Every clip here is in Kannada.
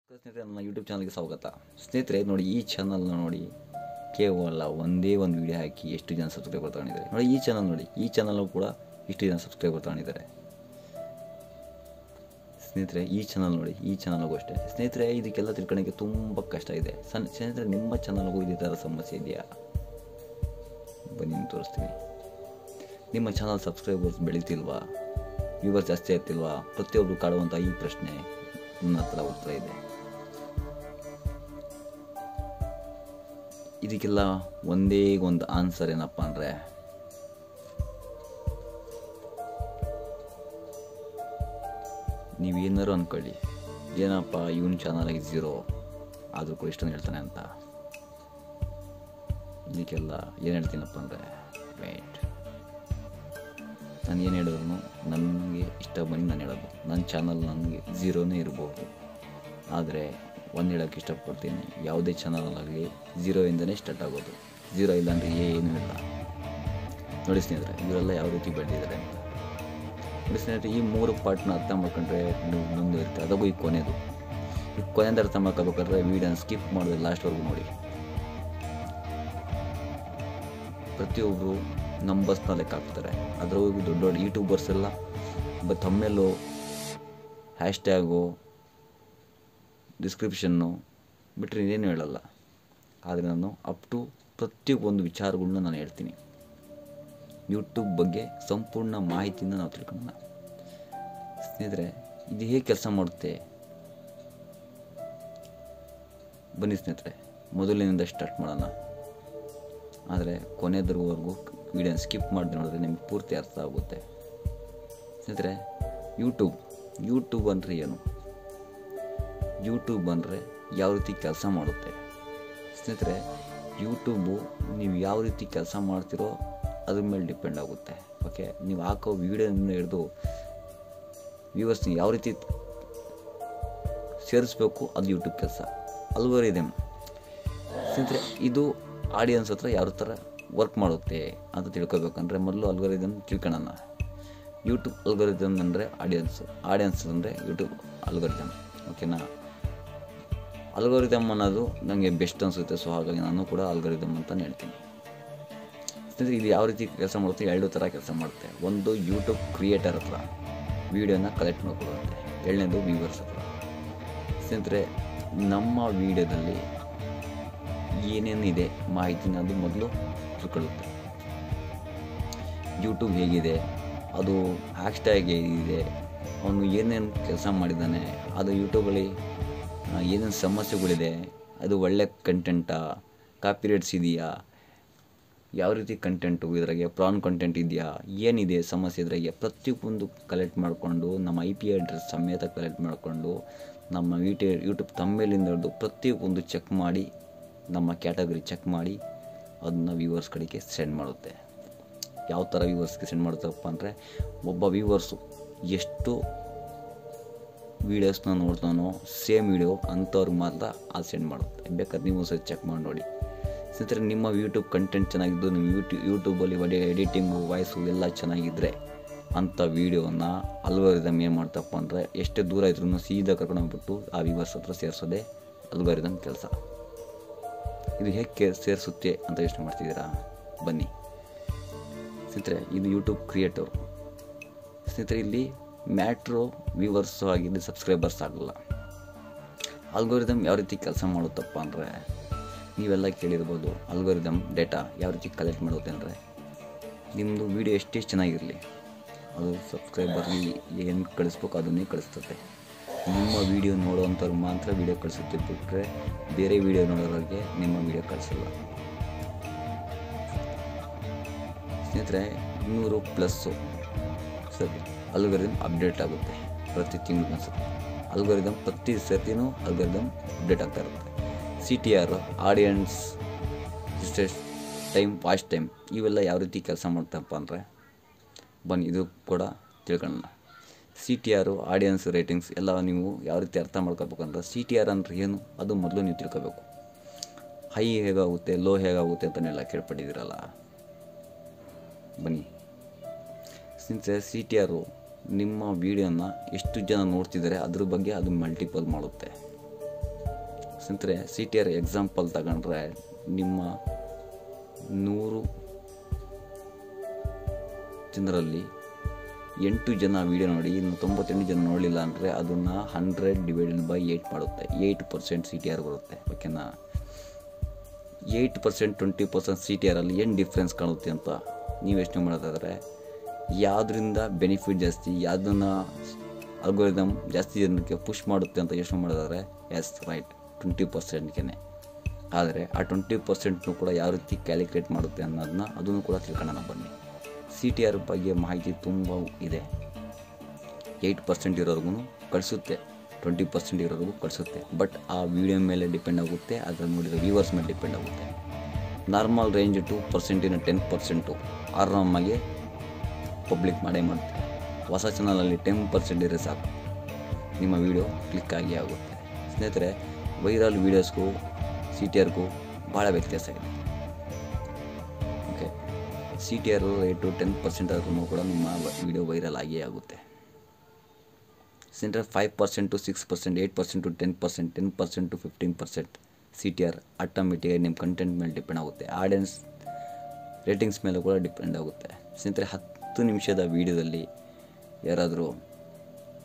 ಸ್ನೇಹಿತರೆ, ನನ್ನ ಯೂಟ್ಯೂಬ್ ಚಾನಲ್ಗೆ ಸ್ವಾಗತ. ಸ್ನೇಹಿತರೆ ನೋಡಿ, ಈ ಚಾನಲ್ನ ನೋಡಿ, ಕೇವಲ ಒಂದೇ ಒಂದು ವಿಡಿಯೋ ಹಾಕಿ ಎಷ್ಟು ಜನ ಸಬ್ಸ್ಕ್ರೈಬರ್ ತಗೊಂಡಿದ್ದಾರೆ ನೋಡಿ. ಈ ಚಾನಲ್ ನೋಡಿ, ಈ ಚಾನಲ್ಲು ಕೂಡ ಇಷ್ಟು ಜನ ಸಬ್ಸ್ಕ್ರೈಬರ್ ತಗೊಂಡಿದ್ದಾರೆ. ಸ್ನೇಹಿತರೆ ಈ ಚಾನಲ್ ನೋಡಿ, ಈ ಚಾನಲ್ಗೂ ಅಷ್ಟೇ. ಸ್ನೇಹಿತರೆ ಇದಕ್ಕೆಲ್ಲ ತಿಳ್ಕೊಳ್ಳೋಕ್ಕೆ ತುಂಬ ಕಷ್ಟ ಇದೆ. ಸ್ನೇಹಿತರೆ ನಿಮ್ಮ ಚಾನಲ್ಗೂ ಇದೇ ಥರ ಸಮಸ್ಯೆ ಇದೆಯಾ? ಬನ್ನಿ ತೋರಿಸ್ತೀನಿ. ನಿಮ್ಮ ಚಾನಲ್ ಸಬ್ಸ್ಕ್ರೈಬರ್ಸ್ ಬೆಳೀತಿಲ್ವಾ? ವ್ಯೂವರ್ಸ್ ಜಾಸ್ತಿ ಆಗ್ತಿಲ್ವಾ? ಪ್ರತಿಯೊಬ್ಬರು ಕಾಡುವಂಥ ಈ ಪ್ರಶ್ನೆ ನನ್ನ ಹತ್ರ ಉತ್ತರ ಇದೆ. ಇದಕ್ಕೆಲ್ಲ ಒಂದೇ ಒಂದು ಆನ್ಸರ್ ಏನಪ್ಪ ಅಂದರೆ, ನೀವೇನಾರು ಅಂದ್ಕೊಳ್ಳಿ, ಏನಪ್ಪ ಇವನ್ ಚಾನಲಾಗಿ 0 ಆದರೂ ಕೂಡ ಇಷ್ಟೊಂದು ಹೇಳ್ತಾನೆ ಅಂತ. ಇದಕ್ಕೆಲ್ಲ ಏನು ಹೇಳ್ತೀನಪ್ಪ ಅಂದರೆ, ವೇಟ್. ನಾನು ಏನು ಹೇಳಿದ್ರು ನನಗೆ ಇಷ್ಟ ಬಂದು ನಾನು ಹೇಳೋದು. ನನ್ನ ಚಾನಲ್ ನನಗೆ 0ನೇ ಇರ್ಬೋದು, ಆದರೆ ಒಂದು ಹೇಳೋಕ್ಕೆ ಇಷ್ಟಪಡ್ತೀನಿ, ಯಾವುದೇ ಚಾನಲಾಗಲಿ 0ಇಂದನೇ ಸ್ಟಾರ್ಟ್ ಆಗೋದು. 0 ಇಲ್ಲಾಂದರೆ ಏನೂ ಇಲ್ಲ. ನೋಡಿ ಸ್ನೇಹಿತರೆ, ಇವರೆಲ್ಲ ಯಾವ ರೀತಿ ಬೆಳೆದಿದ್ದಾರೆ ಅಂತ ನೋಡಿ. ಸ್ನೇಹಿತರೆ ಈ 3 ಪಾರ್ಟ್ನ ಅರ್ಥ ಮಾಡ್ಕೊಂಡ್ರೆ ಮುಂದೆ ಇರುತ್ತೆ. ಅದಕ್ಕೂ ಈ ಕೊನೆದು, ಈ ಕೊನೆಯಿಂದ ಅರ್ಥ ಮಾಡ್ಕೋಬೇಕಾದ್ರೆ ವೀಡಿಯೋನ ಸ್ಕಿಪ್ ಮಾಡಿದ್ರೆ ಲಾಸ್ಟ್ವರೆಗೂ ನೋಡಿ. ಪ್ರತಿಯೊಬ್ಬರು ನಂಬರ್ಸ್ನ ಲೆಕ್ಕ ಹಾಕ್ತಾರೆ. ಅದರೊಳಗೂ ದೊಡ್ಡ ದೊಡ್ಡ ಯೂಟ್ಯೂಬರ್ಸ್ ಎಲ್ಲ ತಮ್ಮೇಲೂ ಹ್ಯಾಶ್ಟ್ಯಾಗು ಡಿಸ್ಕ್ರಿಪ್ಷನ್ನು ಬಿಟ್ಟರೆ ಇನ್ನೇನು ಹೇಳಲ್ಲ. ಆದರೆ ನಾನು ಅಪ್ ಟು ಪ್ರತಿಯೊಂದು ವಿಚಾರಗಳನ್ನ ನಾನು ಹೇಳ್ತೀನಿ. ಯೂಟ್ಯೂಬ್ ಬಗ್ಗೆ ಸಂಪೂರ್ಣ ಮಾಹಿತಿಯಿಂದ ನಾವು ತಿಳ್ಕೊಳ್ಳೋಣ. ಸ್ನೇಹಿತರೆ ಇದು ಹೇಗೆ ಕೆಲಸ ಮಾಡುತ್ತೆ ಬನ್ನಿ ಸ್ನೇಹಿತರೆ, ಮೊದಲಿನಿಂದ ಸ್ಟಾರ್ಟ್ ಮಾಡೋಣ. ಆದರೆ ಕೊನೆದವರೆಗೂ ವಿಡಿಯೋನ ಸ್ಕಿಪ್ ಮಾಡಿ ನೋಡಿದ್ರೆ ನಿಮ್ಗೆ ಪೂರ್ತಿ ಅರ್ಥ ಆಗುತ್ತೆ. ಸ್ನೇಹಿತರೆ ಯೂಟ್ಯೂಬ್ ಅಂದರೆ ಏನು? ಯೂಟ್ಯೂಬ್ ಅಂದರೆ ಯಾವ ರೀತಿ ಕೆಲಸ ಮಾಡುತ್ತೆ? ಸ್ನೇಹಿತರೆ ಯೂಟ್ಯೂಬು ನೀವು ಯಾವ ರೀತಿ ಕೆಲಸ ಮಾಡ್ತಿರೋ ಅದ್ರ ಮೇಲೆ ಡಿಪೆಂಡ್ ಆಗುತ್ತೆ. ಓಕೆ, ನೀವು ಹಾಕೋ ವೀಡಿಯೋದಿಂದ ಹಿಡಿದು ವ್ಯೂವರ್ಸ್ನ ಯಾವ ರೀತಿ ಸೇರಿಸ್ಬೇಕು ಅದು ಯೂಟ್ಯೂಬ್ ಕೆಲಸ. ಅಲ್ಗೋರಿದಮ್ ಸ್ನೇಹಿತರೆ, ಇದು ಆಡಿಯನ್ಸ್ ಹತ್ರ ಯಾವ ಥರ ವರ್ಕ್ ಮಾಡುತ್ತೆ ಅಂತ ತಿಳ್ಕೊಬೇಕಂದ್ರೆ ಮೊದಲು ಅಲ್ಗೋರಿದಮ್ ತಿಳ್ಕೊಳ್ಳೋಣ. ಯೂಟ್ಯೂಬ್ ಅಲ್ಗೋರಿದಮ್ ಅಂದರೆ ಆಡಿಯನ್ಸ್ ಅಂದರೆ ಯೂಟ್ಯೂಬ್ ಅಲ್ಗೋರಿದಮ್. ಓಕೆನಾ? ಅಲ್ಗೋರಿದಮ್ ಅನ್ನೋದು ನನಗೆ ಬೆಸ್ಟ್ ಅನಿಸುತ್ತೆ. ಸೊ ಹಾಗಾಗಿ ನಾನು ಕೂಡ ಅಲ್ಗೋರಿದಮ್ ಅಂತಲೇ ಹೇಳ್ತೀನಿ. ಸ್ನೇಹಿತರೆ ಇದು ಯಾವ ರೀತಿ ಕೆಲಸ ಮಾಡುತ್ತೆ? 2 ಥರ ಕೆಲಸ ಮಾಡುತ್ತೆ. ಒಂದು ಯೂಟ್ಯೂಬ್ ಕ್ರಿಯೇಟರ್ ಹತ್ರ ವೀಡಿಯೋನ ಕಲೆಕ್ಟ್ ಮಾಡಿಕೊಡುತ್ತೆ, 2ನೇದು ವ್ಯೂವರ್ಸ್ ಹತ್ರ. ಸ್ನೇಹಿತರೆ ನಮ್ಮ ವೀಡಿಯೋದಲ್ಲಿ ಏನೇನಿದೆ ಮಾಹಿತಿನ ಅದು ಮೊದಲು ತಿಳ್ಕೊಳ್ಳುತ್ತೆ. ಯೂಟ್ಯೂಬ್ ಹೇಗಿದೆ, ಅದು ಹ್ಯಾಶ್ಟ್ಯಾಗ್ ಹೇಗಿದೆ, ಅವನು ಏನೇನು ಕೆಲಸ ಮಾಡಿದ್ದಾನೆ, ಅದು ಯೂಟ್ಯೂಬಲ್ಲಿ ಏನೇನು ಸಮಸ್ಯೆಗಳಿದೆ, ಅದು ಒಳ್ಳೆ ಕಂಟೆಂಟಾ, ಕಾಪಿರೈಟ್ಸ್ ಇದೆಯಾ, ಯಾವ ರೀತಿ ಕಂಟೆಂಟು ಇದ್ರಾಗೆ, ಪ್ರಾನ್ ಕಂಟೆಂಟ್ ಇದೆಯಾ, ಏನಿದೆ ಸಮಸ್ಯೆ ಇದ್ರಾಗೆ, ಪ್ರತಿಯೊಂದು ಕಲೆಕ್ಟ್ ಮಾಡಿಕೊಂಡು ನಮ್ಮ IP ಅಡ್ರೆಸ್ ಸಮೇತ ಕಲೆಕ್ಟ್ ಮಾಡಿಕೊಂಡು ನಮ್ಮ ಯೂಟ್ಯೂಬ್ ತಮ್ಮೇಲಿಂದ ಹಿಡಿದು ಪ್ರತಿಯೊಂದು ಚೆಕ್ ಮಾಡಿ, ನಮ್ಮ ಕ್ಯಾಟಗರಿ ಚೆಕ್ ಮಾಡಿ ಅದನ್ನ ವ್ಯೂವರ್ಸ್ ಕಡೆಗೆ ಸೆಂಡ್ ಮಾಡುತ್ತೆ. ಯಾವ ಥರ ವ್ಯೂವರ್ಸ್ಗೆ ಸೆಂಡ್ ಮಾಡುತ್ತಪ್ಪ ಅಂದರೆ, ಒಬ್ಬ ವ್ಯೂವರ್ಸು ಎಷ್ಟು ವೀಡಿಯೋಸ್ನ ನೋಡ್ತಾನೋ ಸೇಮ್ ವೀಡಿಯೋ ಅಂಥವ್ರಿಗೆ ಮಾತ್ರ ಅದು ಸೆಂಡ್ ಮಾಡುತ್ತೆ. ಬೇಕಾದ್ರೆ ನೀವು ಸಹ ಚೆಕ್ ಮಾಡಿ ನೋಡಿ. ಸ್ನೇಹಿತರೆ ನಿಮ್ಮ ಯೂಟ್ಯೂಬ್ ಕಂಟೆಂಟ್ ಚೆನ್ನಾಗಿದ್ದು, ನೀವು ಯೂಟ್ಯೂಬಲ್ಲಿ ಎಡಿಟಿಂಗು ವಾಯ್ಸು ಎಲ್ಲ ಚೆನ್ನಾಗಿದ್ದರೆ ಅಂಥ ವೀಡಿಯೋನ ಅಲ್ಗೋರಿದಮ್ ಏನು ಮಾಡ್ತಪ್ಪ ಅಂದರೆ, ಎಷ್ಟೇ ದೂರ ಇದ್ರೂ ಸೀದಾ ಕರ್ಕೊಂಡು ಹೋಗ್ಬಿಟ್ಟು ಆ ವ್ಯೂವರ್ಸ್ ಹತ್ರ ಸೇರಿಸೋದೇ ಅಲ್ಗೋರಿದಮ್ ಕೆಲಸ. ಇದು ಹೇಗೆ ಸೇರಿಸುತ್ತೆ ಅಂತ ಯೋಚನೆ ಮಾಡ್ತಿದ್ದೀರಾ? ಬನ್ನಿ ಸ್ನೇಹಿತರೆ, ಇದು ಯೂಟ್ಯೂಬ್ ಕ್ರಿಯೇಟರ್. ಸ್ನೇಹಿತರೆ ಇಲ್ಲಿ ಮ್ಯಾಟ್ರು ವ್ಯೂವರ್ಸು ಆಗಿದ್ದು ಸಬ್ಸ್ಕ್ರೈಬರ್ಸ್ ಆಗಲ್ಲ. ಅಲ್ಗೋರಿದಮ್ ಯಾವ ರೀತಿ ಕೆಲಸ ಮಾಡುತ್ತಪ್ಪ ಅಂದರೆ, ನೀವೆಲ್ಲ ಕೇಳಿರ್ಬೋದು, ಅಲ್ಗೋರಿದಮ್ ಡೇಟಾ ಯಾವ ರೀತಿ ಕಲೆಕ್ಟ್ ಮಾಡುತ್ತೆ ಅಂದರೆ, ನಿಮ್ಮದು ವೀಡಿಯೋ ಎಷ್ಟೇ ಚೆನ್ನಾಗಿರಲಿ ಅದು ಸಬ್ಸ್ಕ್ರೈಬರ್ಗೆ ಏನು ಕಳಿಸ್ಬೇಕು ಅದನ್ನೇ ಕಳಿಸ್ತದೆ. ನಿಮ್ಮ ವೀಡಿಯೋ ನೋಡೋವಂಥವ್ರು ಮಾತ್ರ ವೀಡಿಯೋ ಕಳಿಸುತ್ತೆ, ಬಿಟ್ಟರೆ ಬೇರೆ ವೀಡಿಯೋ ನೋಡೋರಿಗೆ ನಿಮ್ಮ ವೀಡಿಯೋ ಕಳಿಸಲ್ಲ. ಸ್ನೇಹಿತರೆ 200+ ಸರಿ ಅಲ್ಗೋರಿದಮ್ ಅಪ್ಡೇಟ್ ಆಗುತ್ತೆ ಪ್ರತಿ ತಿಂಗಳು ಅನ್ಸುತ್ತೆ. ಅಲ್ಗೋರಿದಮ್ ಪ್ರತಿ ಸರ್ತಿನೂ ಅಲ್ಗೋರಿದಮ್ ಅಪ್ಡೇಟ್ ಆಗ್ತಾ ಇರುತ್ತೆ. CTR, audience time, watch time ಇವೆಲ್ಲ ಯಾವ ರೀತಿ ಕೆಲಸ ಮಾಡ್ತಪ್ಪ ಅಂದರೆ, ಬನ್ನಿ ಇದು ಕೂಡ ತಿಳ್ಕೊಳ್ಳೋಣ. CTR, ಆಡಿಯನ್ಸ್ ರೇಟಿಂಗ್ಸ್ ಎಲ್ಲ ನೀವು ಯಾವ ರೀತಿ ಅರ್ಥ ಮಾಡ್ಕೋಬೇಕಂದ್ರೆ, CTR ಅಂದರೆ ಏನು ಅದು ಮೊದಲು ನೀವು ತಿಳ್ಕೋಬೇಕು. ಹೈ ಹೇಗಾಗುತ್ತೆ, ಲೋ ಹೇಗಾಗುತ್ತೆ ಅಂತನೆಲ್ಲ ಕೇಳ್ಪಟ್ಟಿದ್ದೀರಲ್ಲ. ಬನ್ನಿ ಸ್ನೇಹಿತರೆ, CTR ನಿಮ್ಮ ವೀಡಿಯೋನ ಎಷ್ಟು ಜನ ನೋಡ್ತಿದ್ದಾರೆ ಅದ್ರ ಬಗ್ಗೆ ಅದು ಮಲ್ಟಿಪಲ್ ಮಾಡುತ್ತೆ. ಸ್ನೇಹಿತರೆ CTR ಎಕ್ಸಾಂಪಲ್ ತಗೊಂಡ್ರೆ ನಿಮ್ಮ 100 ಜನರಲ್ಲಿ 8 ಜನ ವೀಡಿಯೋ ನೋಡಿ ಇನ್ನು 98 ಜನ ನೋಡಲಿಲ್ಲ ಅಂದರೆ ಅದನ್ನು 100/8 ಮಾಡುತ್ತೆ. 8% CTR ಬರುತ್ತೆ. ಓಕೆನಾ? 8% 20% CTR ಅಲ್ಲಿ ಏನು ಡಿಫ್ರೆನ್ಸ್ ಕಾಣುತ್ತೆ ಅಂತ ನೀವು ಯೋಚನೆ ಮಾಡೋದಾದರೆ, ಯಾವುದರಿಂದ ಬೆನಿಫಿಟ್ ಜಾಸ್ತಿ, ಯಾವುದನ್ನು ಅಲ್ಗೋರಿದಮ್ ಜಾಸ್ತಿ ಜನಕ್ಕೆ ಪುಷ್ ಮಾಡುತ್ತೆ ಅಂತ ಯೋಚನೆ ಮಾಡೋದಾದರೆ ಎಸ್ ರೈಟ್ 20%ಗೆ. ಆದರೆ ಆ 20% ಕೂಡ ಯಾವ ರೀತಿ ಕ್ಯಾಲ್ಕುಲೇಟ್ ಮಾಡುತ್ತೆ ಅನ್ನೋದನ್ನ ಅದನ್ನು ಕೂಡ ತಿಳ್ಕೊಳ್ಳೋಣ ಬನ್ನಿ. CTR ಬಗ್ಗೆ ಮಾಹಿತಿ ತುಂಬ ಇದೆ. 8% ಇರೋರ್ಗು ಕಳಿಸುತ್ತೆ, 20% ಇರೋರ್ಗು ಕಳಿಸುತ್ತೆ. ಬಟ್ ಆ ವಿಡಿಯೋ ಮೇಲೆ ಡಿಪೆಂಡ್ ಆಗುತ್ತೆ, ಅದನ್ನು ನೋಡಿರೋ ವ್ಯೂವರ್ಸ್ ಮೇಲೆ ಡಿಪೆಂಡ್ ಆಗುತ್ತೆ. ನಾರ್ಮಲ್ ರೇಂಜ್ 2% 10% ಆರಾಮಾಗಿ ಪಬ್ಲಿಕ್ ಮಾಡೇ ಮಾಡುತ್ತೆ. ಹೊಸ ಚಾನಲಲ್ಲಿ 10% ಇದ್ರೆ ಸಾಕು, ನಿಮ್ಮ ವಿಡಿಯೋ ಕ್ಲಿಕ್ ಆಗಿ ಆಗುತ್ತೆ. ಸ್ನೇಹಿತರೆ, ವೈರಲ್ ವೀಡಿಯೋಸ್ಗೂ CTRಗೂ ಭಾಳ ವ್ಯತ್ಯಾಸ ಇದೆ. ಓಕೆ, CTR ರೇಟು 10% ಆದ್ರೂ ಕೂಡ ನಿಮ್ಮ ವಿಡಿಯೋ ವೈರಲ್ ಆಗಿಯೇ ಆಗುತ್ತೆ. ಸ್ನೇಹಿತರೆ 5% to 6%, 8% to 10%, 10% to 15% CTR ಆಟೋಮೆಟಿಕಾಗಿ ನಿಮ್ಮ ಕಂಟೆಂಟ್ ಮೇಲೆ ಡಿಪೆಂಡ್ ಆಗುತ್ತೆ. ಆಡಿಯನ್ಸ್ ರೇಟಿಂಗ್ಸ್ ಮೇಲೆ ಕೂಡ ಡಿಪೆಂಡ್ ಆಗುತ್ತೆ. ಸ್ನೇಹಿತರೆ 10 ನಿಮಿಷದ ವೀಡಿಯೋದಲ್ಲಿ ಯಾರಾದರೂ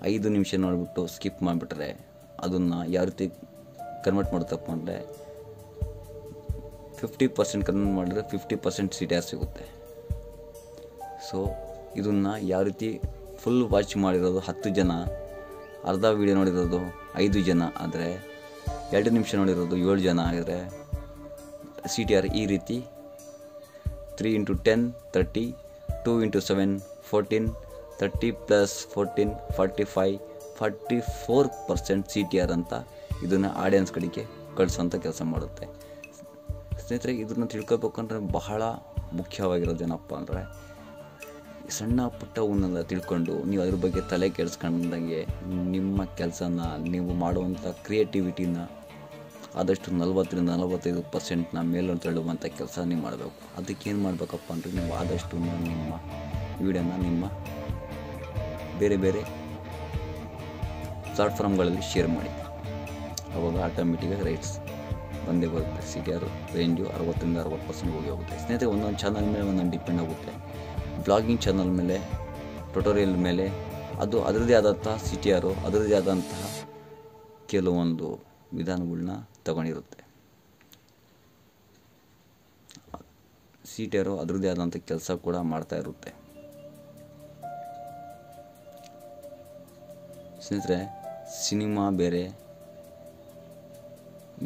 5 ನಿಮಿಷ ನೋಡಿಬಿಟ್ಟು ಸ್ಕಿಪ್ ಮಾಡಿಬಿಟ್ರೆ ಅದನ್ನು ಯಾವ ರೀತಿ ಕನ್ವರ್ಟ್ ಮಾಡುತ್ತಪ್ಪ ಅಂದರೆ 50% ಕನ್ವರ್ಟ್ ಮಾಡಿದ್ರೆ 50% CTR ಸಿಗುತ್ತೆ. ಸೊ ಇದನ್ನು ಯಾವ ರೀತಿ ಫುಲ್ ವಾಚ್ ಮಾಡಿರೋದು 10 ಜನ, ಅರ್ಧ ವೀಡಿಯೋ ನೋಡಿರೋದು 5 ಜನ ಆದರೆ 2 ನಿಮಿಷ ನೋಡಿರೋದು 7 ಜನ ಆಗಿದ್ರೆ CTR ಈ ರೀತಿ 3 into 10 30, 2 into 7 14, 30 plus 14 45, 44% CTR ಅಂತ ಇದನ್ನು ಆಡಿಯನ್ಸ್ ಕಡೆಗೆ ಕಳಿಸೋಂಥ ಕೆಲಸ ಮಾಡುತ್ತೆ. ಸ್ನೇಹಿತರೆ, ಇದನ್ನು ತಿಳ್ಕೊಬೇಕಂದ್ರೆ ಬಹಳ ಮುಖ್ಯವಾಗಿರೋದೇನಪ್ಪ ಅಂದರೆ, ಸಣ್ಣ ಪುಟ್ಟವನ್ನೆಲ್ಲ ತಿಳ್ಕೊಂಡು ನೀವು ಅದ್ರ ಬಗ್ಗೆ ತಲೆ ಕೆಡಿಸ್ಕೊಂಡಂಗೆ ನಿಮ್ಮ ಕೆಲಸನ, ನೀವು ಮಾಡುವಂಥ ಕ್ರಿಯೇಟಿವಿಟಿನ ಆದಷ್ಟು 40-45% ಮೇಲೆ ತಳ್ಳುವಂಥ ಕೆಲಸ ನೀವು ಮಾಡಬೇಕು. ಅದಕ್ಕೇನು ಮಾಡಬೇಕಪ್ಪ ಅಂದರೆ, ನೀವು ಆದಷ್ಟು ನಿಮ್ಮ ವಿಡಿಯೋನ ನಿಮ್ಮ ಬೇರೆ ಬೇರೆ ಪ್ಲಾಟ್ಫಾರ್ಮ್ಗಳಲ್ಲಿ ಶೇರ್ ಮಾಡಿ. ಅವಾಗ ಆಟೋಮೆಟಿಕಾಗಿ ರೈಟ್ಸ್ ಬಂದೇ ಬರುತ್ತೆ. CTR ರೇಂಜು 60-60% ಹೋಗುತ್ತೆ. ಸ್ನೇಹಿತರೆ, ಒಂದೊಂದು ಚಾನಲ್ ಮೇಲೆ ಒಂದೊಂದು ಡಿಪೆಂಡ್ ಆಗುತ್ತೆ. ಬ್ಲಾಗಿಂಗ್ ಚಾನಲ್ ಮೇಲೆ, ಟ್ಯುಟೋರಿಯಲ್ ಮೇಲೆ ಅದು ಅದರದ್ದೇ ಆದಂತಹ CTR ಅದರದ್ದೇ ಆದಂತಹ ಕೆಲವೊಂದು ವಿಧಾನಗಳನ್ನ ತಗೊಂಡಿರುತ್ತೆ. CTR ಅದರದ್ದೇ ಆದಂಥ ಕೆಲಸ ಕೂಡ ಮಾಡ್ತಾ ಇರುತ್ತೆ. ಸ್ನೇಹಿತರೆ, ಸಿನಿಮಾ ಬೇರೆ,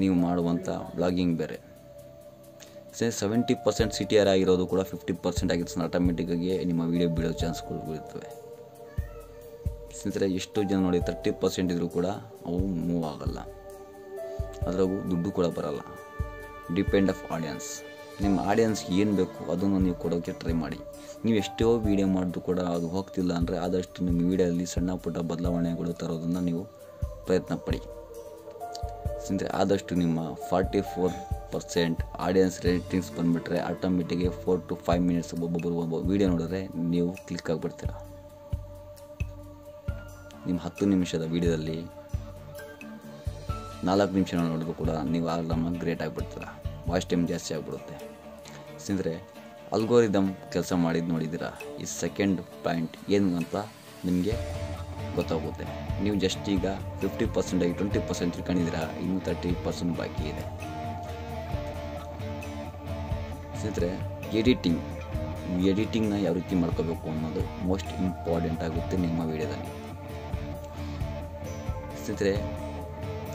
ನೀವು ಮಾಡುವಂಥ ಬ್ಲಾಗಿಂಗ್ ಬೇರೆ. 70% CTR ಆಗಿರೋದು ಕೂಡ 50% ಆಗಿರ್ತದೆ. ಆಟೋಮೆಟಿಕ್ಕಾಗಿ ನಿಮ್ಮ ವಿಡಿಯೋ ಬೀಳೋ ಚಾನ್ಸ್ಗಳು ಬೀಳ್ತವೆ. ಸ್ನೇಹಿತರೆ, ಎಷ್ಟೋ ಜನ ನೋಡಿ 30% ಇದ್ರೂ ಕೂಡ ಅವು ಮೂವ್ ಆಗಲ್ಲ, ಅದ್ರಾಗೂ ದುಡ್ಡು ಕೂಡ ಬರಲ್ಲ. Depend of audience. ನಿಮ್ಮ ಆಡಿಯನ್ಸ್ ಏನು ಬೇಕು ಅದನ್ನು ನೀವು ಕೊಡೋಕ್ಕೆ ಟ್ರೈ ಮಾಡಿ. ನೀವು ಎಷ್ಟೋ ವೀಡಿಯೋ ಮಾಡಿದ್ರು ಕೂಡ ಅದು ಹೋಗ್ತಿಲ್ಲ ಅಂದರೆ ಆದಷ್ಟು ನಿಮ್ಮ ವೀಡಿಯೋದಲ್ಲಿ ಸಣ್ಣ ಪುಟ್ಟ ಬದಲಾವಣೆಗಳು ತರೋದನ್ನು ನೀವು ಪ್ರಯತ್ನ ಪಡಿ. ಸ್ನೇಹಿತರೆ, ಆದಷ್ಟು ನಿಮ್ಮ 44% ಆಡಿಯನ್ಸ್ ರೇಟಿಂಗ್ಸ್ ಬಂದುಬಿಟ್ರೆ ಆಟೋಮೆಟಿಕ್ಗೆ 4 to 5 minutes ಒಬ್ಬೊಬ್ಬರು ವೀಡಿಯೋ ನೋಡಿದ್ರೆ ನೀವು ಕ್ಲಿಕ್ ಆಗಿಬಿಡ್ತೀರ. ನಿಮ್ಮ 10 ನಿಮಿಷದ ವೀಡಿಯೋದಲ್ಲಿ 4 ನಿಮಿಷ ನೋಡಿದ್ರು ಕೂಡ ನೀವು ಆರಾಮಾಗಿ ಗ್ರೇಟ್ ಆಗಿಬಿಡ್ತೀರ. ವಾಚ್ ಟೈಮ್ ಜಾಸ್ತಿ ಆಗಿಬಿಡುತ್ತೆ. ಸ್ನೇಹಿತರೆ, ಅಲ್ಗೋರಿದಮ್ ಕೆಲಸ ಮಾಡಿದ್ದು ನೋಡಿದ್ದೀರಾ. ಈ ಸೆಕೆಂಡ್ ಪಾಯಿಂಟ್ ಏನು ಅಂತ ನಿಮಗೆ ಗೊತ್ತಾಗುತ್ತೆ. ನೀವು ಜಸ್ಟ್ ಈಗ 50% ಆಗಿ 20% ತಿಳ್ಕೊಂಡಿದ್ದೀರಾ, ಇನ್ನೂ 30% ಬಾಕಿ ಇದೆ. ಸ್ನೇಹಿತರೆ, ಎಡಿಟಿಂಗ್ನ ಯಾವ ರೀತಿ ಮಾಡ್ಕೋಬೇಕು ಅನ್ನೋದು ಮೋಸ್ಟ್ ಇಂಪಾರ್ಟೆಂಟ್ ಆಗುತ್ತೆ ನಿಮ್ಮ ವಿಡಿಯೋದಲ್ಲಿ. ಸ್ನೇಹಿತರೆ,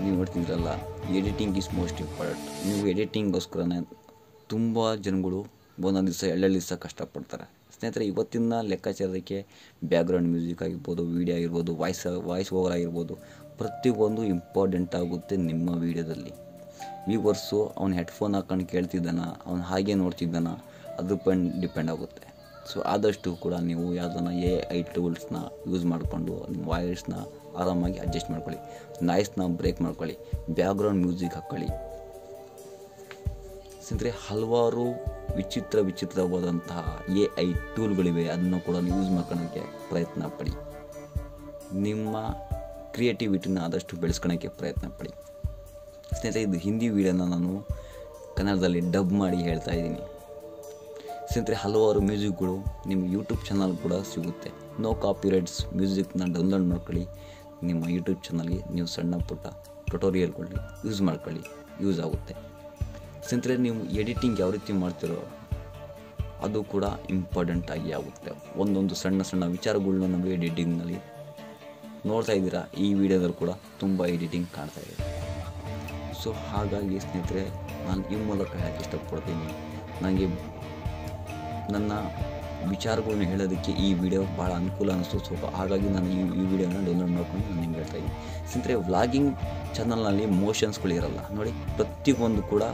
ನೀವು ನೋಡ್ತಿದ್ರಲ್ಲ, ಎಡಿಟಿಂಗ್ ಈಸ್ ಮೋಸ್ಟ್ ಇಂಪಾರ್ಟೆಂಟ್. ನೀವು ಎಡಿಟಿಂಗ್ಗೋಸ್ಕರನೇ ತುಂಬ ಜನಗಳು ಒಂದೊಂದು ದಿವಸ 2 ದಿವಸ ಕಷ್ಟಪಡ್ತಾರೆ. ಸ್ನೇಹಿತರೆ, ಇವತ್ತಿನ ಲೆಕ್ಕಾಚಾರಕ್ಕೆ ಬ್ಯಾಕ್ಗ್ರೌಂಡ್ ಮ್ಯೂಸಿಕ್ ಆಗಿರ್ಬೋದು, ವೀಡಿಯೋ ಆಗಿರ್ಬೋದು, ವಾಯ್ಸ್ ಓವರ್ ಆಗಿರ್ಬೋದು, ಪ್ರತಿಯೊಂದು ಇಂಪಾರ್ಟೆಂಟ್ ಆಗುತ್ತೆ ನಿಮ್ಮ ವೀಡಿಯೋದಲ್ಲಿ. ವ್ಯೂವರ್ಸು ಅವ್ನು ಹೆಡ್ಫೋನ್ ಹಾಕೊಂಡು ಕೇಳ್ತಿದ್ದಾನ, ಅವ್ನು ಹಾಗೆ ನೋಡ್ತಿದ್ದಾನ, ಅದ್ರ ಡಿಪೆಂಡ್ ಆಗುತ್ತೆ. ಸೊ ಆದಷ್ಟು ಕೂಡ ನೀವು ಯಾವುದನ್ನ AI ಟೂಲ್ಸ್ನ ಯೂಸ್ ಮಾಡಿಕೊಂಡು ನಿಮ್ಮ ವಾಯ್ಸ್ನ ಆರಾಮಾಗಿ ಅಡ್ಜಸ್ಟ್ ಮಾಡ್ಕೊಳ್ಳಿ, ನಾಯ್ಸ್ನ ಬ್ರೇಕ್ ಮಾಡ್ಕೊಳ್ಳಿ, ಬ್ಯಾಕ್ಗ್ರೌಂಡ್ ಮ್ಯೂಸಿಕ್ ಹಾಕ್ಕೊಳ್ಳಿ. ಸ್ನೇಹಿತರೆ, ಹಲವಾರು ವಿಚಿತ್ರವಾದಂತಹ AI ಟೂಲ್ಗಳಿವೆ, ಅದನ್ನು ಕೂಡ ನೀವು ಯೂಸ್ ಮಾಡ್ಕೊಳ್ಳೋಕ್ಕೆ ಪ್ರಯತ್ನ ಪಡಿ. ನಿಮ್ಮ ಕ್ರಿಯೇಟಿವಿಟಿನ ಆದಷ್ಟು ಬೆಳೆಸ್ಕೊಳ್ಳೋಕ್ಕೆ ಪ್ರಯತ್ನ ಪಡಿ. ಸ್ನೇಹಿತರೆ, ಇದು ಹಿಂದಿ ವೀಡಿಯೋನ ನಾನು ಕನ್ನಡದಲ್ಲಿ ಡಬ್ ಮಾಡಿ ಹೇಳ್ತಾ ಇದ್ದೀನಿ. ಸ್ನೇಹಿತರೆ, ಹಲವಾರು ಮ್ಯೂಸಿಕ್ಗಳು ನಿಮ್ಮ ಯೂಟ್ಯೂಬ್ ಚಾನಲ್ ಕೂಡ ಸಿಗುತ್ತೆ. ನೋ ಕಾಪಿರೈಟ್ಸ್ ಮ್ಯೂಸಿಕ್ನ ಡೌನ್ಲೋಡ್ ಮಾಡ್ಕೊಳ್ಳಿ. ನಿಮ್ಮ ಯೂಟ್ಯೂಬ್ ಚಾನಲ್ಗೆ ನೀವು ಸಣ್ಣ ಪುಟ್ಟ ಟ್ಯುಟೋರಿಯಲ್ಗಳನ್ನ ಯೂಸ್ ಮಾಡ್ಕೊಳ್ಳಿ, ಯೂಸ್ ಆಗುತ್ತೆ. ಸ್ನೇಹಿತರೆ, ನೀವು ಎಡಿಟಿಂಗ್ ಯಾವ ರೀತಿ ಮಾಡ್ತಿರೋ ಅದು ಕೂಡ ಇಂಪಾರ್ಟೆಂಟ್ ಆಗಿ ಆಗುತ್ತೆ. ಒಂದೊಂದು ಸಣ್ಣ ಸಣ್ಣ ವಿಚಾರಗಳನ್ನ ನಾವು ಎಡಿಟಿಂಗ್ನಲ್ಲಿ ನೋಡ್ತಾ ಇದ್ದೀರಾ. ಈ ವಿಡಿಯೋದಲ್ಲಿ ಕೂಡ ತುಂಬ ಎಡಿಟಿಂಗ್ ಕಾಣ್ತಾ ಇದೆ. ಸೊ ಹಾಗಾಗಿ ಸ್ನೇಹಿತರೆ, ನಾನು ಈ ಮೂಲಕ ಹೇಳೋಕ್ಕೆ ಇಷ್ಟಪಡ್ತೀನಿ, ನನಗೆ ನನ್ನ ವಿಚಾರಗಳನ್ನ ಹೇಳೋದಕ್ಕೆ ಈ ವಿಡಿಯೋ ಭಾಳ ಅನುಕೂಲ ಅನ್ನಿಸ್ತು. ಸ್ವಲ್ಪ ಹಾಗಾಗಿ ನಾನು ಈ ವಿಡಿಯೋನ ಡೌನ್ಲೋಡ್ ಮಾಡ್ಕೊಂಡು ನಾನು ನಿಮ್ಗೆ ಹೇಳ್ತಾ ಇದ್ದೀನಿ. ಸ್ನೇಹಿತರೆ, ವ್ಲಾಗಿಂಗ್ ಚಾನಲ್ನಲ್ಲಿ ಮೋಷನ್ಸ್ಗಳು ಇರಲ್ಲ ನೋಡಿ. ಪ್ರತಿಯೊಂದು ಕೂಡ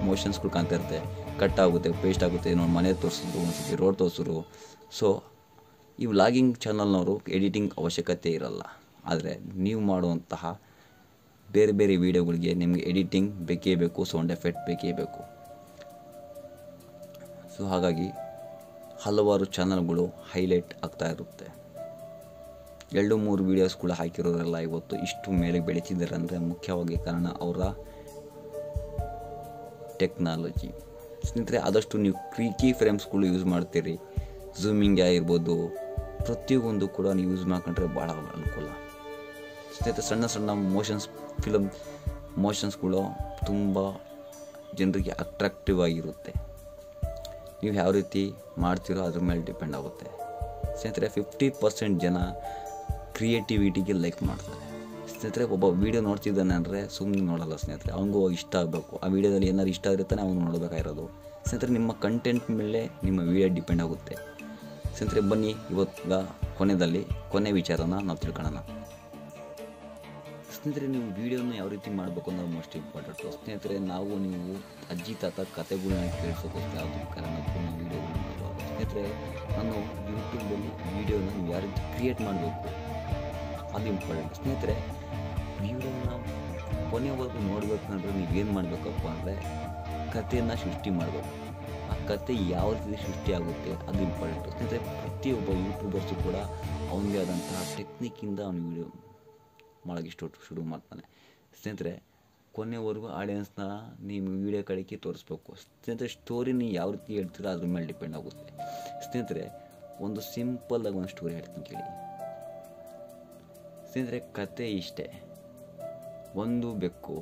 ಮೋಷನ್ಸ್ಗಳು ಕಾಣ್ತಾ ಇರುತ್ತೆ. ಕಟ್ ಆಗುತ್ತೆ, ಪೇಸ್ಟ್ ಆಗುತ್ತೆ, ನೋಡಿ ಮನೆ ತೋರಿಸಿದ್ರು, ಒಂದ್ಸತಿ ರೋಡ್ ತೋರಿಸಿದ್ರು. ಸೊ ಈ ವ್ಲಾಗಿಂಗ್ ಚಾನಲ್ನವರು ಎಡಿಟಿಂಗ್ ಅವಶ್ಯಕತೆ ಇರಲ್ಲ. ಆದರೆ ನೀವು ಮಾಡುವಂತಹ ಬೇರೆ ಬೇರೆ ವೀಡಿಯೋಗಳಿಗೆ ನಿಮಗೆ ಎಡಿಟಿಂಗ್ ಬೇಕೇ ಬೇಕು, ಸೌಂಡ್ ಎಫೆಕ್ಟ್ ಬೇಕೇ ಬೇಕು. ಸೊ ಹಾಗಾಗಿ ಹಲವಾರು ಚಾನಲ್ಗಳು ಹೈಲೈಟ್ ಆಗ್ತಾ ಇರುತ್ತೆ. 2-3 ವೀಡಿಯೋಸ್ಗಳು ಹಾಕಿರೋರೆಲ್ಲ ಇವತ್ತು ಇಷ್ಟು ಮೇಲೆ ಬೆಳೀತಿದ್ದಾರೆ ಅಂದರೆ ಮುಖ್ಯವಾಗಿ ಕಾರಣ ಅವರ ಟೆಕ್ನಾಲಜಿ. ಸ್ನೇಹಿತರೆ, ಆದಷ್ಟು ನೀವು ಕೀ ಫ್ರೇಮ್ಸ್ಗಳು ಯೂಸ್ ಮಾಡ್ತೀರಿ. ಝೂಮಿಂಗ್ ಆಗಿರ್ಬೋದು, ಪ್ರತಿಯೊಂದು ಕೂಡ ನೀವು ಯೂಸ್ ಮಾಡ್ಕೊಂಡ್ರೆ ಭಾಳ ಅನುಕೂಲ. ಸ್ನೇಹಿತರೆ, ಸಣ್ಣ ಸಣ್ಣ ಮೋಷನ್ಸ್ಗಳು ತುಂಬ ಜನರಿಗೆ ಅಟ್ರಾಕ್ಟಿವ್ ಆಗಿರುತ್ತೆ. ನೀವು ಯಾವ ರೀತಿ ಮಾಡ್ತೀರೋ ಅದ್ರ ಮೇಲೆ ಡಿಪೆಂಡ್ ಆಗುತ್ತೆ. ಸ್ನೇಹಿತರೆ, 50% ಜನ ಕ್ರಿಯೇಟಿವಿಟಿಗೆ ಲೈಕ್ ಮಾಡ್ತಾರೆ. ಸ್ನೇಹಿತರೆ, ಒಬ್ಬ ವೀಡಿಯೋ ನೋಡ್ತಿದ್ದಾನೆ ಅಂದರೆ ಸುಮ್ಮನೆ ನೋಡಲ್ಲ ಸ್ನೇಹಿತರೆ, ಅವನಿಗೂ ಇಷ್ಟ ಆಗಬೇಕು. ಆ ವಿಡಿಯೋದಲ್ಲಿ ಏನಾದ್ರು ಇಷ್ಟ ಆಗಿರ್ತಾನೆ ಅವನು ನೋಡಬೇಕಾಗಿರೋದು. ಸ್ನೇಹಿತರೆ, ನಿಮ್ಮ ಕಂಟೆಂಟ್ ಮೇಲೆ ನಿಮ್ಮ ವೀಡಿಯೋ ಡಿಪೆಂಡ್ ಆಗುತ್ತೆ. ಸ್ನೇಹಿತರೆ, ಬನ್ನಿ ಇವತ್ತು ಕೊನೆ ವಿಚಾರನ ನಾವು ತಿಳ್ಕೊಳ್ಳೋಣ. ಸ್ನೇಹಿತರೆ, ನೀವು ವೀಡಿಯೋನ ಯಾವ ರೀತಿ ಮಾಡಬೇಕು ಅನ್ನೋದು ಮೋಸ್ಟ್ ಇಂಪಾರ್ಟೆಂಟು. ಸ್ನೇಹಿತರೆ, ನೀವು ಅಜ್ಜಿ ತಾತ ಕತೆಗಳನ್ನ ಕೇಳಿಸೋದಕ್ಕೆ ಯಾವುದೇ ಕಾರಣಕ್ಕೂ ನೀವು ವೀಡಿಯೋಗಳನ್ನ ಮಾಡಬಾರ್ದು. ಸ್ನೇಹಿತರೆ, ನಾನು ಯೂಟ್ಯೂಬಲ್ಲಿ ವೀಡಿಯೋನ ನೀವು ಯಾವ ರೀತಿ ಕ್ರಿಯೇಟ್ ಮಾಡಬೇಕು ಅದು ಇಂಪಾರ್ಟೆಂಟ್. ಸ್ನೇಹಿತರೆ, ವೀಡಿಯೋನ ಕೊನೆವರೆಗೂ ನೋಡಬೇಕಂದ್ರೆ ನೀವೇನು ಮಾಡಬೇಕಪ್ಪ ಅಂದರೆ ಕಥೆಯನ್ನು ಸೃಷ್ಟಿ ಮಾಡಬೇಕು. ಆ ಕತೆ ಯಾವ ರೀತಿ ಸೃಷ್ಟಿ ಆಗುತ್ತೆ ಅದು ಇಂಪಾರ್ಟೆಂಟು. ಸ್ನೇಹಿತರೆ, ಪ್ರತಿಯೊಬ್ಬ ಯೂಟ್ಯೂಬರ್ಸು ಕೂಡ ಅವನಿಗೆ ಆದಂತಹ ಟೆಕ್ನಿಕ್ಕಿಂದ ಅವನು ವೀಡಿಯೋ ಮಾಡೋಕ್ಕೆ ಶುರು ಮಾಡ್ತಾನೆ. ಸ್ನೇಹಿತರೆ, ಕೊನೆವರೆಗೂ ಆಡಿಯನ್ಸ್ನ ನೀವು ವೀಡಿಯೋ ಕಡೆಗೆ ತೋರಿಸ್ಬೇಕು. ಸ್ನೇಹಿತರೆ, ಸ್ಟೋರಿನ ಯಾವ ರೀತಿ ಹೇಳ್ತೀರೋ ಅದ್ರ ಮೇಲೆ ಡಿಪೆಂಡ್ ಆಗುತ್ತೆ. ಸ್ನೇಹಿತರೆ, ಒಂದು ಸಿಂಪಲ್ಲಾಗಿ ಒಂದು ಸ್ಟೋರಿ ಹೇಳ್ತೀನಿ ಕೇಳಿ. ಸ್ನೇಹಿತರೆ, ಕತೆ ಇಷ್ಟೇ. ಒಂದು ಬೆಕ್ಕು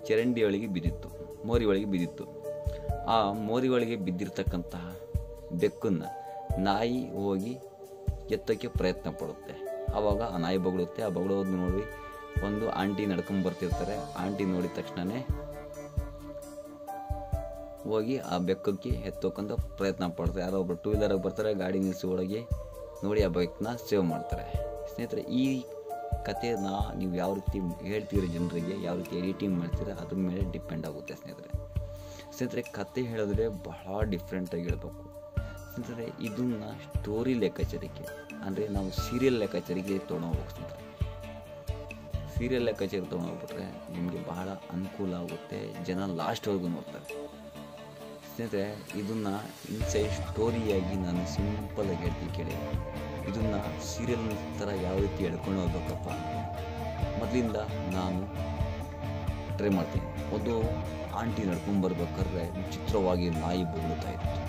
ಚರಂಡಿ ಒಳಗೆ ಬಿದ್ದಿತ್ತು, ಮೋರಿ ಒಳಗೆ ಬಿದ್ದಿತ್ತು. ಆ ಮೋರಿ ಒಳಗೆ ಬಿದ್ದಿರ್ತಕ್ಕಂತಹ ಬೆಕ್ಕನ್ನು ನಾಯಿ ಹೋಗಿ ಎತ್ತಕ್ಕೆ ಪ್ರಯತ್ನ ಪಡುತ್ತೆ. ಆವಾಗ ಆ ನಾಯಿ ಬಗಳುತ್ತೆ. ಆ ಬಗಳೋದು ನೋಡಿ ಒಂದು ಆಂಟಿ ನಡ್ಕೊಂಬರ್ತಿರ್ತಾರೆ. ಆಂಟಿ ನೋಡಿದ ತಕ್ಷಣವೇ ಹೋಗಿ ಆ ಬೆಕ್ಕಕ್ಕೆ ಎತ್ತೋಕ್ಕಂತ ಪ್ರಯತ್ನ ಪಡ್ತಾರೆ. ಯಾರೋ ಒಬ್ಬರು 2 ವೀಲರಾಗಿ ಬರ್ತಾರೆ, ಗಾಡಿ ನಿಲ್ಲಿಸಿ ಒಳಗೆ ನೋಡಿ ಆ ಬೈಕ್ನ ಸೇವ್ ಮಾಡ್ತಾರೆ. ಸ್ನೇಹಿತರೆ, ಈ ಕಥೆನ ನೀವು ಯಾವ ರೀತಿ ಹೇಳ್ತೀರಿ ಜನರಿಗೆ, ಯಾವ ರೀತಿ ಎಡಿಟಿಂಗ್ ಮಾಡ್ತೀರ ಅದ್ರ ಮೇಲೆ ಡಿಪೆಂಡ್ ಆಗುತ್ತೆ. ಸ್ನೇಹಿತರೆ, ಕತೆ ಹೇಳಿದ್ರೆ ಬಹಳ ಡಿಫ್ರೆಂಟಾಗಿ ಹೇಳ್ಬೇಕು. ಸ್ನೇಹಿತರೆ, ಇದನ್ನು ಸ್ಟೋರಿ ಲೆಕ್ಕಾಚಾರಕ್ಕೆ ಅಂದರೆ ನಾವು ಸೀರಿಯಲ್ ಲೆಕ್ಕಾಚಾರಿಗೆ ತೊಗೊಂಡೋಗ್ಬೇಕು. ಸ್ನೇಹಿತರೆ, ಸೀರಿಯಲ್ ಲೆಕ್ಕಾಚಾರ ತೊಗೊಂಡೋಗ್ಬಿಟ್ರೆ ನಿಮಗೆ ಬಹಳ ಅನುಕೂಲ ಆಗುತ್ತೆ. ಜನ ಲಾಸ್ಟ್ವರೆಗೂ ನೋಡ್ತಾರೆ. ಸ್ನೇಹಿತರೆ, ಇದನ್ನು ಇನ್ಸೈಡ್ ಸ್ಟೋರಿಯಾಗಿ ನಾನು ಸಿಂಪಲ್ಲಾಗಿ ಹೇಳ್ತೀನಿ ಕೇಳಿ. ಇದನ್ನು ಸೀರಿಯಲ್ ಥರ ಯಾವ ರೀತಿ ಹೇಳ್ಕೊಂಡು ಹೋಗ್ಬೇಕಪ್ಪ ಅಂದರೆ ಮೊದಲಿಂದ ನಾನು ಟ್ರೈ ಮಾಡ್ತೀನಿ. ಒಂದು ಆಂಟಿ ನಡ್ಕೊಂಬರ್ಬೇಕಾದ್ರೆ ವಿಚಿತ್ರವಾಗಿ ನಾಯಿ ಬೊಗಳುತ್ತಾ ಇತ್ತು.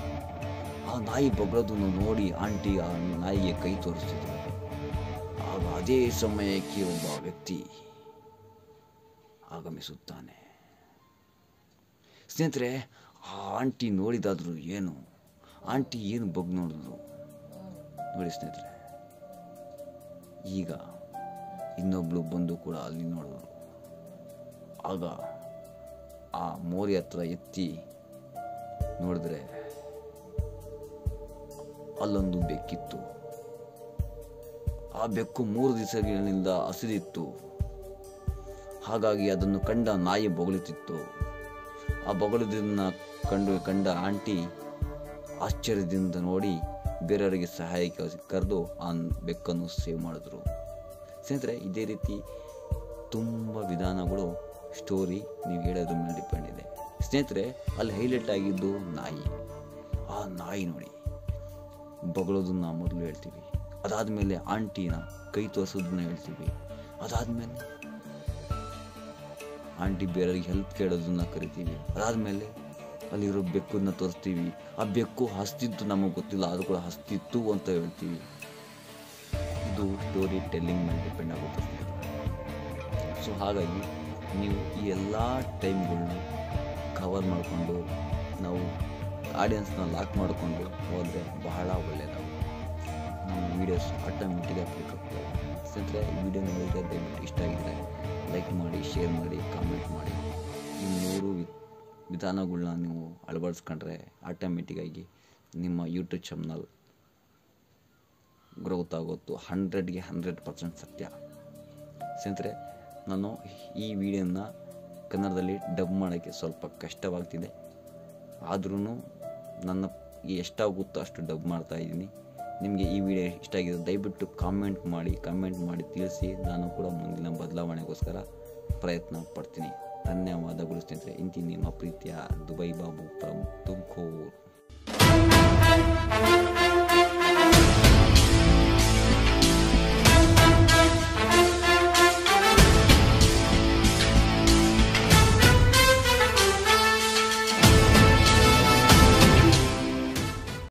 ಆ ನಾಯಿ ಬೊಗಳೋದನ್ನು ನೋಡಿ ಆಂಟಿ ಆ ನಾಯಿಗೆ ಕೈ ತೋರಿಸ್ತಿದ್ರು. ಆಗ ಅದೇ ಸಮಯಕ್ಕೆ ಒಬ್ಬ ವ್ಯಕ್ತಿ ಆಗಮಿಸುತ್ತಾನೆ. ಸ್ನೇಹಿತರೆ, ಆ ಆಂಟಿ ನೋಡಿದಾದ್ರು ಏನು, ಆಂಟಿ ಏನು ನೋಡಿದ್ರು ನೋಡಿ ಸ್ನೇಹಿತರೆ. ಈಗ ಇನ್ನೊಬ್ಳು ಬಂದು ಕೂಡ ಅಲ್ಲಿ ನೋಡಿದ್ರು. ಆಗ ಆ ಮೋರಿ ಹತ್ರ ಎತ್ತಿ ನೋಡಿದ್ರೆ ಅಲ್ಲೊಂದು ಬೆಕ್ಕಿತ್ತು. ಆ ಬೆಕ್ಕು 3 ದಿವಸಗಳಿಂದ ಹಸಿದಿತ್ತು. ಹಾಗಾಗಿ ಅದನ್ನು ಕಂಡ ನಾಯಿ ಬೊಗಳುತ್ತಿತ್ತು. ಆ ಬೊಗಳುವುದನ್ನು ಕಂಡ ಆಂಟಿ ಆಶ್ಚರ್ಯದಿಂದ ನೋಡಿ ಬೇರೆಯವರಿಗೆ ಸಹಾಯಕ್ಕೆ ಕರೆದು ಆ ಬೆಕ್ಕನ್ನು ಸೇವ್ ಮಾಡಿದ್ರು. ಸ್ನೇಹಿತರೆ, ಇದೇ ರೀತಿ ತುಂಬ ವಿಧಾನಗಳು ಸ್ಟೋರಿ ನೀವು ಹೇಳೋದ್ರ ಮೇಲೆ ಡಿಪೆಂಡ್ ಇದೆ. ಸ್ನೇಹಿತರೆ, ಅಲ್ಲಿ ಹೈಲೈಟ್ ಆಗಿದ್ದು ನಾಯಿ. ಆ ನಾಯಿ ನೋಡಿ ಬೊಗಳೋದನ್ನ ಮೊದಲು ಹೇಳ್ತೀವಿ. ಅದಾದಮೇಲೆ ಆಂಟಿನ ಕೈ ತೋರಿಸೋದನ್ನ ಹೇಳ್ತೀವಿ. ಅದಾದಮೇಲೆ ಆಂಟಿ ಬೇರೆಯವ್ರಿಗೆ ಹೆಲ್ಪ್ ಕೇಳೋದನ್ನ ಕರಿತೀವಿ. ಅದಾದಮೇಲೆ ಅಲ್ಲಿರೋ ಬೆಕ್ಕನ್ನ ತೋರಿಸ್ತೀವಿ. ಆ ಬೆಕ್ಕು ಹಸ್ತಿತ್ತು, ನಮಗೆ ಗೊತ್ತಿಲ್ಲ, ಅದು ಕೂಡ ಹಸ್ತಿತ್ತು ಅಂತ ಹೇಳ್ತೀವಿ. ಇದು ಸ್ಟೋರಿ ಟೆಲ್ಲಿಂಗ್ ಮೇಲೆ ಡಿಪೆಂಡ್ ಆಗುತ್ತೆ. ಸೊ ಹಾಗಾಗಿ ನೀವು ಈ ಎಲ್ಲ ಟೈಮ್ಗಳನ್ನ ಕವರ್ ಮಾಡಿಕೊಂಡು ನಾವು ಆಡಿಯನ್ಸ್ನ ಲಾಕ್ ಮಾಡಿಕೊಂಡು ಹೋದರೆ ಬಹಳ ಒಳ್ಳೆಯದು. ನಮ್ಮ ವೀಡಿಯೋಸ್ ಆಟೋಮೆಟಿಕ್ ಕ್ಲಿಕ್ ಆಗ್ತವೆ. ಸ್ನೇಹಿತರೆ, ಈ ವಿಡಿಯೋ ನೋಡಿದರೆ ದಯವಿಟ್ಟು ಇಷ್ಟ ಆಗಿದ್ದರೆ ಲೈಕ್ ಮಾಡಿ, ಶೇರ್ ಮಾಡಿ, ಕಾಮೆಂಟ್ ಮಾಡಿ. ಈ 3 ವಿಧಾನಗಳನ್ನ ನೀವು ಅಳವಡಿಸ್ಕೊಂಡ್ರೆ ಆಟೋಮೆಟಿಕ್ಕಾಗಿ ನಿಮ್ಮ ಯೂಟ್ಯೂಬ್ ಚಾನಲ್ ಗ್ರೋತ್ ಆಗೋದು 100ಗೆ 100% ಸತ್ಯ. ಸ್ನೇಹಿತರೆ, ನಾನು ಈ ವಿಡಿಯೋನ ಕನ್ನಡದಲ್ಲಿ ಡಬ್ ಮಾಡೋಕ್ಕೆ ಸ್ವಲ್ಪ ಕಷ್ಟವಾಗ್ತಿದೆ. ಆದ್ರೂ ನನಗೆ ಎಷ್ಟಾಗುತ್ತೋ ಅಷ್ಟು ಡಬ್ ಮಾಡ್ತಾಯಿದ್ದೀನಿ. ನಿಮಗೆ ಈ ವಿಡಿಯೋ ಇಷ್ಟ ಆಗಿದೆ ದಯವಿಟ್ಟು ಕಾಮೆಂಟ್ ಮಾಡಿ ತಿಳಿಸಿ. ನಾನು ಕೂಡ ಮುಂದಿನ ಬದಲಾವಣೆಗೋಸ್ಕರ ಪ್ರಯತ್ನ ಪಡ್ತೀನಿ. ಧನ್ಯವಾದಗಳು ಸ್ನೇಹಿತರೆ. ಇಂತಿ ನಿಮ್ಮ ಪ್ರೀತಿಯ ದುಬೈ ಬಾಬು ಫ್ರಮ್ ತುಮಕೂರು.